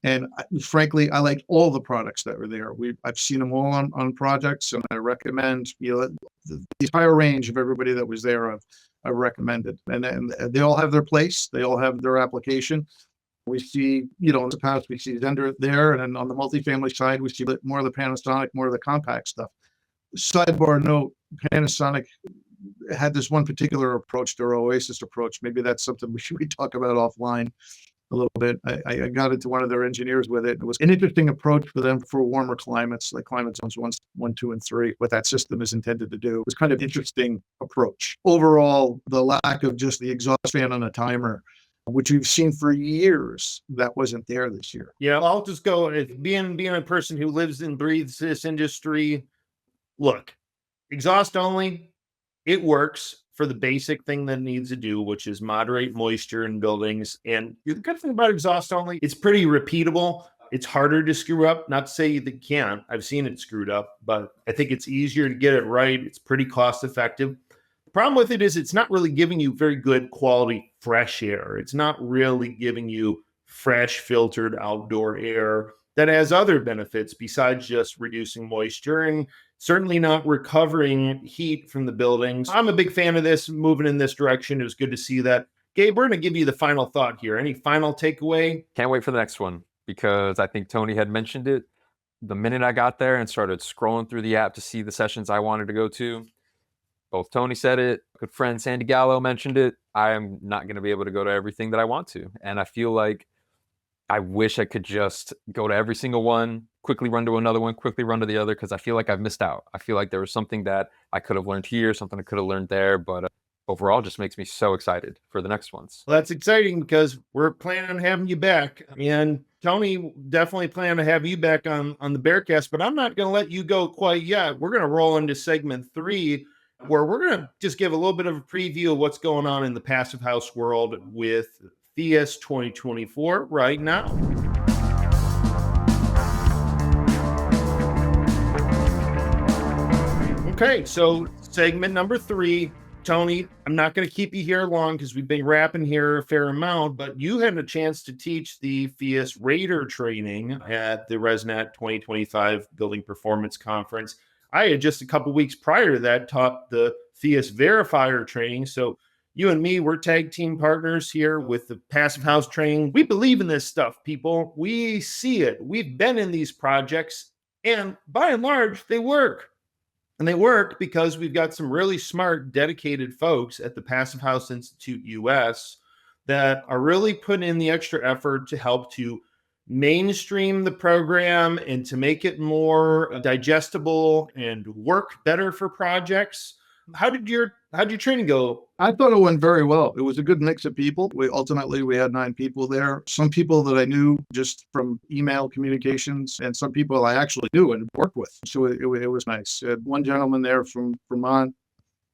C: And frankly, I liked all the products that were there. I've seen them all on projects, and I recommend, the entire range of everybody that was there, I recommended. And they all have their place. They all have their application. We see, in the past, we see Zender there, and then on the multifamily side, we see more of the Panasonic, more of the compact stuff. Sidebar note, Panasonic had this one particular approach, their Oasis approach. Maybe that's something we should talk about offline a little bit. I got into one of their engineers with it. It was an interesting approach for them for warmer climates, like climate zones 1, 2, and 3, what that system is intended to do. It was kind of interesting approach. Overall, the lack of just the exhaust fan on a timer, which we've seen for years, that wasn't there this year.
A: Yeah, I'll just go, being a person who lives and breathes this industry, look, exhaust only, it works for the basic thing that it needs to do, which is moderate moisture in buildings. And the good thing about exhaust only, it's pretty repeatable. It's harder to screw up. Not to say that you can't. I've seen it screwed up, but I think it's easier to get it right. It's pretty cost effective. The problem with it is it's not really giving you very good quality fresh air. It's not really giving you fresh filtered outdoor air that has other benefits besides just reducing moisture and certainly not recovering heat from the buildings. I'm a big fan of this, moving in this direction. It was good to see that. Gabe, we're going to give you the final thought here. Any final takeaway?
B: Can't wait for the next one because I think Tony had mentioned it. The minute I got there and started scrolling through the app to see the sessions I wanted to go to, both Tony said it, good friend Sandy Gallo mentioned it. I am not going to be able to go to everything that I want to. And I feel like I wish I could just go to every single one, quickly run to another one, quickly run to the other, because I feel like I've missed out. I feel like there was something that I could have learned here, something I could have learned there, but overall just makes me so excited for the next ones.
A: Well, that's exciting because we're planning on having you back. And Tony, definitely plan to have you back on the BERcast, but I'm not going to let you go quite yet. We're going to roll into segment 3, where we're going to just give a little bit of a preview of what's going on in the passive house world with Phius 2024 right now. Okay, so segment number 3. Tony, I'm not going to keep you here long because we've been wrapping here a fair amount, but you had a chance to teach the Phius Raider training at the RESNET 2025 Building Performance Conference. I had just a couple weeks prior to that taught the Phius Verifier training. So you and me, we're tag team partners here with the passive house training. We believe in this stuff, people. We see it. We've been in these projects, and by and large, they work. And they work because we've got some really smart, dedicated folks at the Passive House Institute US that are really putting in the extra effort to help to mainstream the program and to make it more digestible and work better for projects. How did your training go?
C: I thought it went very well. It was a good mix of people. We had 9 people there. Some people that I knew just from email communications, and some people I actually knew and worked with. So it was nice. One gentleman there from Vermont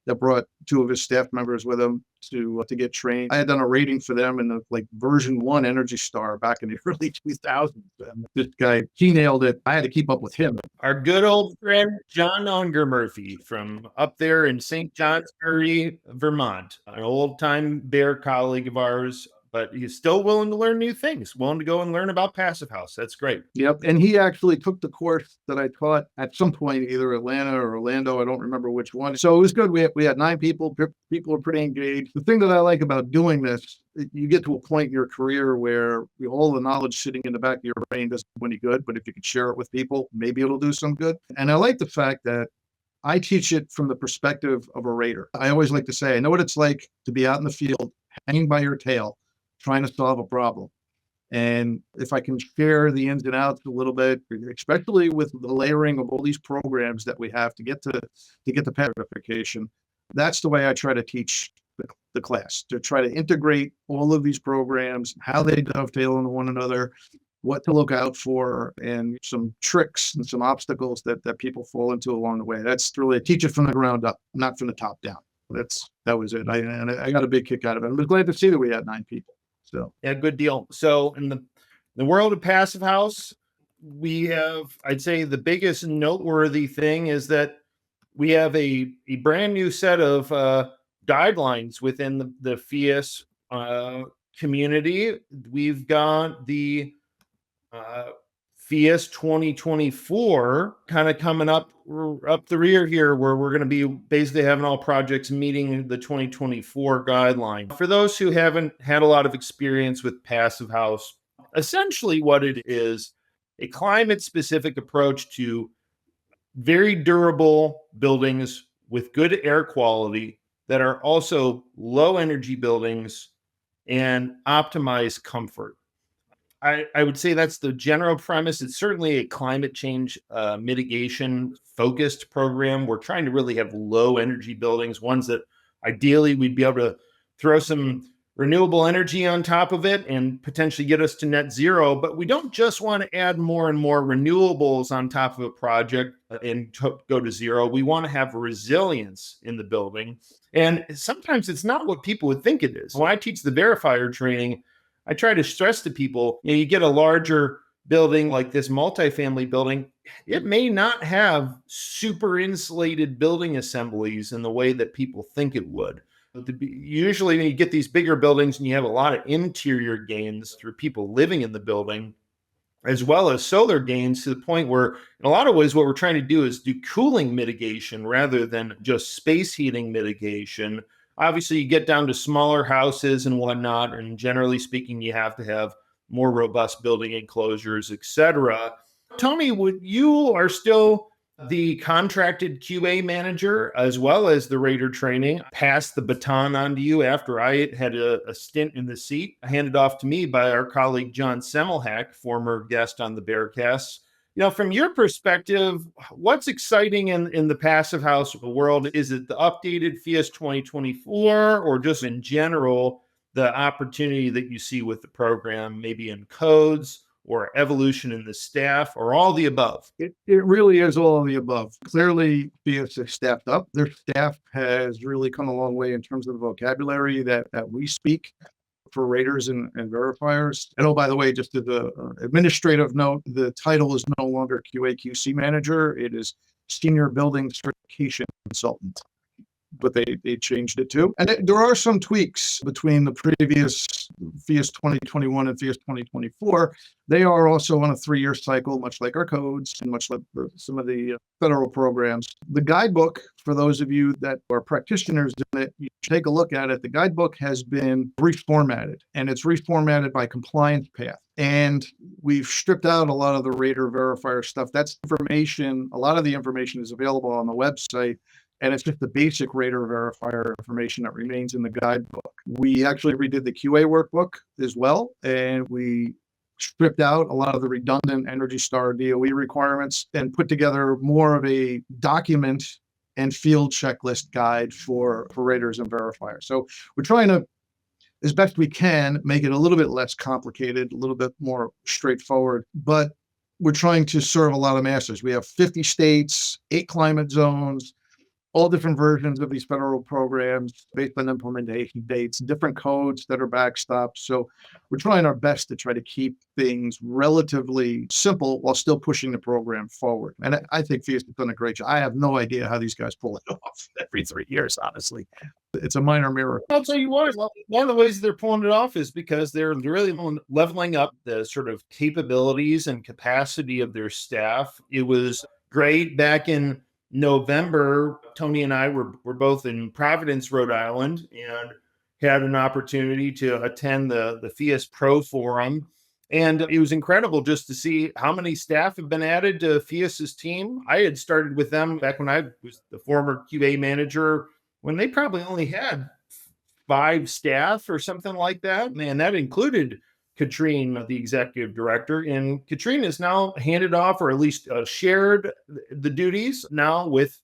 C: that brought 2 of his staff members with him to get trained. I had done a rating for them in the version 1 Energy Star back in the early 2000s. And this guy, he nailed it. I had to keep up with him.
A: Our good old friend, John Unger Murphy from up there in St. Johnsbury, Vermont, an old time Bear colleague of ours, but he's still willing to learn new things, willing to go and learn about Passive House. That's great.
C: Yep. And he actually took the course that I taught at some point, either Atlanta or Orlando. I don't remember which one. So it was good. We had 9 people. People are pretty engaged. The thing that I like about doing this, you get to a point in your career where all the knowledge sitting in the back of your brain doesn't do any good. But if you can share it with people, maybe it'll do some good. And I like the fact that I teach it from the perspective of a raider. I always like to say, I know what it's like to be out in the field, hanging by your tail, trying to solve a problem. And if I can share the ins and outs a little bit, especially with the layering of all these programs that we have to get the verification, that's the way I try to teach the class, to try to integrate all of these programs, how they dovetail into one another, what to look out for, and some tricks and some obstacles that people fall into along the way. That's really, I teach it from the ground up, not from the top down. That was it. I got a big kick out of it. I was glad to see that we had 9 people. So
A: yeah, good deal. So in the world of Passive House, we have, I'd say the biggest noteworthy thing is that we have a brand new set of guidelines within the Phius community. We've got the Phius 2024 kind of coming up the rear here, where we're going to be basically having all projects meeting the 2024 guideline. For those who haven't had a lot of experience with Passive House, essentially what it is, a climate-specific approach to very durable buildings with good air quality that are also low energy buildings and optimized comfort. I would say that's the general premise. It's certainly a climate change mitigation focused program. We're trying to really have low energy buildings, ones that ideally we'd be able to throw some renewable energy on top of it and potentially get us to net zero. But we don't just want to add more and more renewables on top of a project and go to zero. We want to have resilience in the building. And sometimes it's not what people would think it is. When I teach the verifier training, I try to stress to people, you get a larger building like this multifamily building, it may not have super insulated building assemblies in the way that people think it would. Usually when you get these bigger buildings and you have a lot of interior gains through people living in the building, as well as solar gains, to the point where in a lot of ways what we're trying to do is do cooling mitigation rather than just space heating mitigation. Obviously, you get down to smaller houses and whatnot, and generally speaking, you have to have more robust building enclosures, etc. Tony, you are still the contracted QA manager as well as the Raider training. Passed the baton on to you after I had a stint in the seat, handed off to me by our colleague John Semmelhack, former guest on the BERcast. From your perspective, what's exciting in the passive house world? Is it the updated Phius 2024, or just in general, the opportunity that you see with the program, maybe in codes or evolution in the staff, or all the above?
C: It really is all of the above. Clearly, Phius is staffed up. Their staff has really come a long way in terms of the vocabulary that we speak for raters and verifiers. And oh, by the way, just as an administrative note, the title is no longer QA/QC manager. It is Senior Building Certification Consultant. But they changed it too. And there are some tweaks between the previous Phius 2021 and Phius 2024. They are also on a 3-year cycle, much like our codes and much like some of the federal programs. The guidebook, for those of you that are practitioners in it, you take a look at it. The guidebook has been reformatted, and it's reformatted by compliance path. And we've stripped out a lot of the Raider verifier stuff. That's information. A lot of the information is available on the website. And it's just the basic Raider verifier information that remains in the guidebook. We actually redid the QA workbook as well, and we stripped out a lot of the redundant Energy Star DOE requirements and put together more of a document and field checklist guide for raters and verifiers. So we're trying to, as best we can, make it a little bit less complicated, a little bit more straightforward, but we're trying to serve a lot of masters. We have 50 states, 8 climate zones, all different versions of these federal programs based on implementation dates, different codes that are backstopped. So we're trying our best to try to keep things relatively simple while still pushing the program forward. And I think Phius has done a great job. I have no idea how these guys pull it off every 3 years, honestly. It's a minor miracle.
A: I'll tell you what, one of the ways they're pulling it off is because they're really leveling up the sort of capabilities and capacity of their staff. It was great back in November. Tony and I were both in Providence, Rhode Island, and had an opportunity to attend the Phius Pro Forum. And it was incredible just to see how many staff have been added to Phius's team. I had started with them back when I was the former QA manager, when they probably only had 5 staff or something like that. And that included Katrine, the executive director. And Katrine has now handed off, or at least shared the duties now with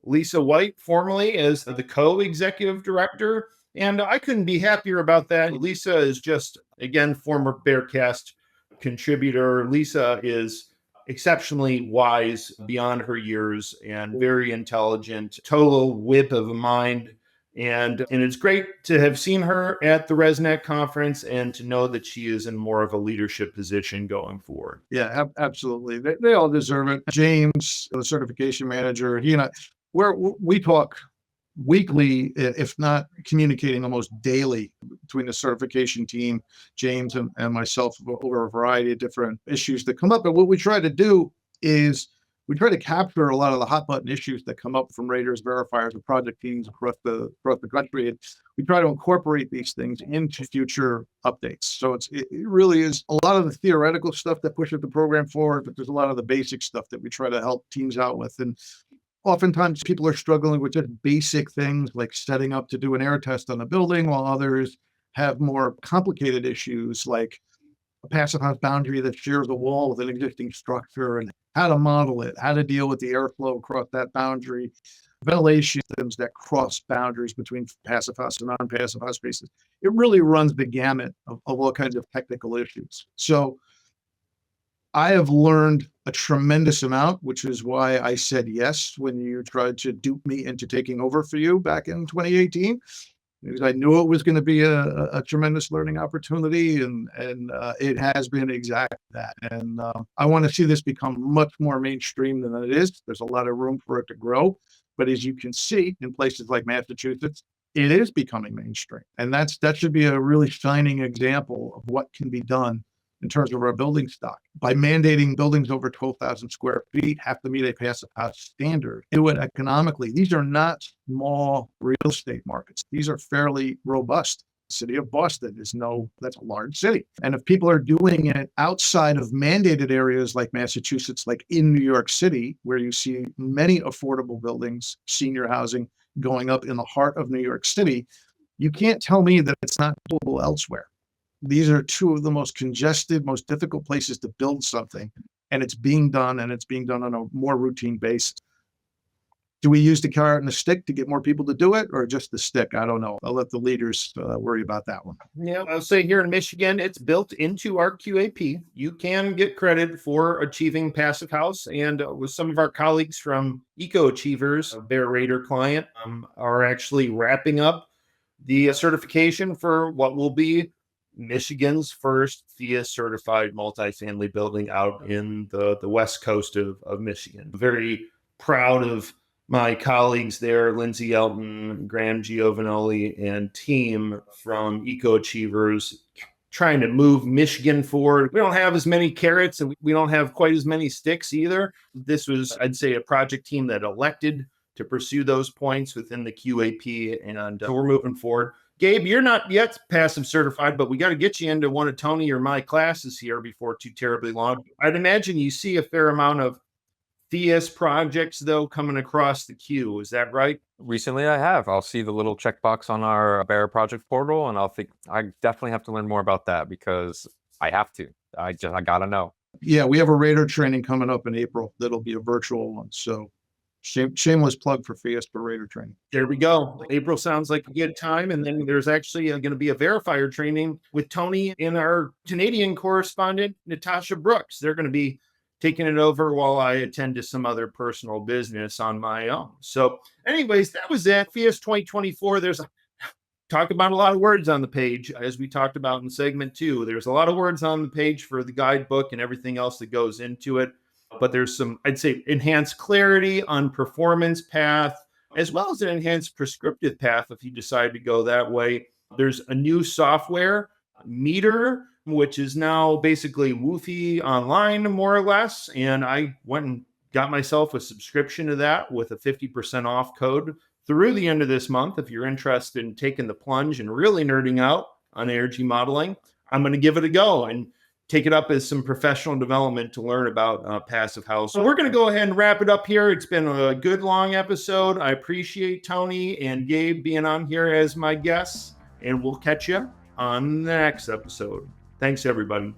A: Lisa White, formerly as the co-executive director. And I couldn't be happier about that. Lisa is just, again, former BERcast contributor. Lisa is exceptionally wise beyond her years and very intelligent, total whip of a mind. And it's great to have seen her at the RESNET conference and to know that she is in more of a leadership position going forward.
C: Yeah, absolutely. They all deserve it. James, the certification manager, he and I, we talk weekly, if not communicating almost daily between the certification team, James and myself, over a variety of different issues that come up. And what we try to do is we try to capture a lot of the hot button issues that come up from raters, verifiers, and project teams across the country. And we try to incorporate these things into future updates. So it really is a lot of the theoretical stuff that pushes the program forward, but there's a lot of the basic stuff that we try to help teams out with. And oftentimes people are struggling with just basic things like setting up to do an air test on a building, while others have more complicated issues like a passive house boundary that shares a wall with an existing structure, and how to model it, how to deal with the airflow across that boundary. ventilation systems that cross boundaries between passive house and non-passive house spaces. It really runs the gamut of all kinds of technical issues. So I have learned a tremendous amount, which is why I said yes when you tried to dupe me into taking over for you back in 2018, because I knew it was going to be a tremendous learning opportunity, and it has been exactly that. And I want to see this become much more mainstream than it is. There's a lot of room for it to grow, but as you can see in places like Massachusetts, it is becoming mainstream, and that should be a really shining example of what can be done in terms of our building stock. By mandating buildings over 12,000 square feet have to meet a passive house standard, do it economically. These are not small real estate markets. These are fairly robust. The city of Boston that's a large city. And if people are doing it outside of mandated areas like Massachusetts, like in New York City, where you see many affordable buildings, senior housing going up in the heart of New York City, you can't tell me that it's not doable elsewhere. These are two of the most congested, most difficult places to build something, and it's being done on a more routine basis. Do we use the carrot and the stick to get more people to do it, or just the stick? I don't know. I'll let the leaders worry about that one.
A: Yeah, I'll say here in Michigan, it's built into our QAP. You can get credit for achieving passive house, and with some of our colleagues from Eco Achievers, a Bear Raider client, are actually wrapping up the certification for what will be Michigan's first Phius certified multifamily building out in the west coast of Michigan. Very proud of my colleagues there, Lindsay Elton, Graham Giovanoli, and team from Eco Achievers, trying to move Michigan forward. We don't have as many carrots, and we don't have quite as many sticks either. This was, I'd say, a project team that elected to pursue those points within the QAP, and so we're moving forward. Gabe, you're not yet passive certified, but we got to get you into one of Tony or my classes here before too terribly long. I'd imagine you see a fair amount of Phius projects, though, coming across the queue. Is that right?
B: Recently, I have. I'll see the little checkbox on our Bear project portal, and I'll think I definitely have to learn more about that because I have to. I gotta know.
C: Yeah, we have a Raider training coming up in April. That'll be a virtual one. So shameless plug for Phius for Raider training.
A: There we go. April sounds like a good time. And then there's actually going to be a verifier training with Tony and our Canadian correspondent, Natasha Brooks. They're going to be taking it over while I attend to some other personal business on my own. So anyways, that was it. Phius 2024. There's talk about a lot of words on the page, as we talked about in segment 2. There's a lot of words on the page for the guidebook and everything else that goes into it. But there's some, I'd say, enhanced clarity on performance path, as well as an enhanced prescriptive path if you decide to go that way. There's a new software, Meter, which is now basically Woofy online, more or less. And I went and got myself a subscription to that with a 50% off code through the end of this month. If you're interested in taking the plunge and really nerding out on energy modeling, I'm going to give it a go and take it up as some professional development to learn about passive house. So we're going to go ahead and wrap it up here. It's been a good long episode. I appreciate Tony and Gabe being on here as my guests, and we'll catch you on the next episode. Thanks, everybody.